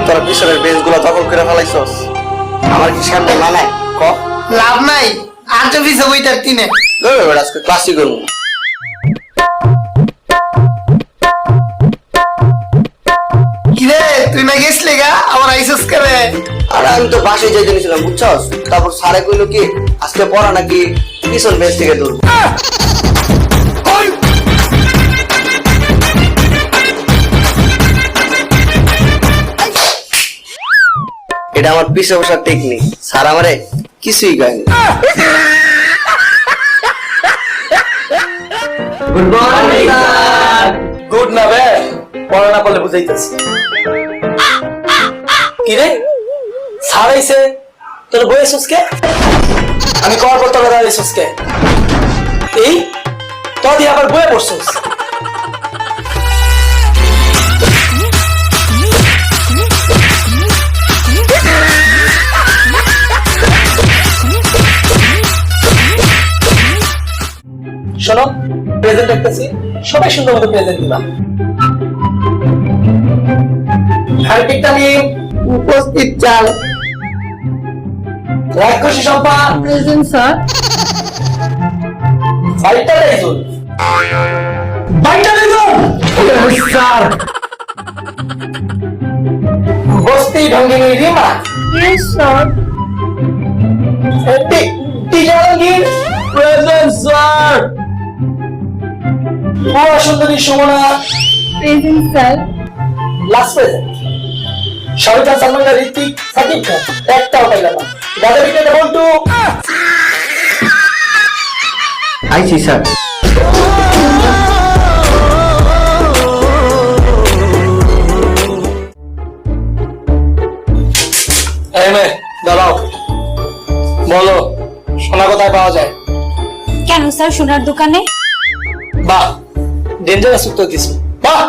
তোরা পিছনের বেঞ্চগুলো দখল করে ফেলাইছস, আমার কি সামনে মানায় ক? লাভ নাই, আর তো পিছে বইটার তিনে। আজকে ক্লাসই করবো। কিরে তুই না গেছলি গা, আবার আইসস করে? আর আমি তো বাসায় যাইতে নিয়েছিলাম বুঝছস, তারপর স্যারে কইলো কি আজকে পড়া নাকি পিছন বেঞ্চ থেকে ধরবো। এটা আমার পিছে বসার টেকনিক, স্যার আমারে কিছুই কয়নি। Good morning sir. গুড না বে, পড়া না করলে বুঝাইতেছি। কি রে স্যার আইছে, তোর বই এসেছকে? আমি কল করতে হবে এসেছকে? এই তোর দিয়ে আবার বইয়ে পড়ছস? শোনো, প্রেজেন্ট দেখতেছি, সবাই সুন্দর মতো প্রেজেন্ট দিবা। হারপিকটা নিয়ে উপস্থিত চাল। রাক্ষসী সম্পা প্রেজেন্ট স্যার। বাইকটা দেইছুন, বাইকটা দেইছুন স্যার। বস্তি ভঙ্গিনী রিমা। Yes sir. টিজারঙ্গীর প্রেজেন্ট স্যার। পুরা সুন্দরী Sumana present sir. Last present. Shahrukh Khan, Salman Khan, Hrithik, Shakib Khan, একটাও পাইলাম না। গাজা বিক্রেতা বল্টু। আইছি স্যার। এই মেয়ে দাঁড়াও, বলো সোনা কোথায় পাওয়া যায়? কেন স্যার সোনার দোকানে? বাহ, ডেঞ্জারাস উত্তর দিছো। বাহ,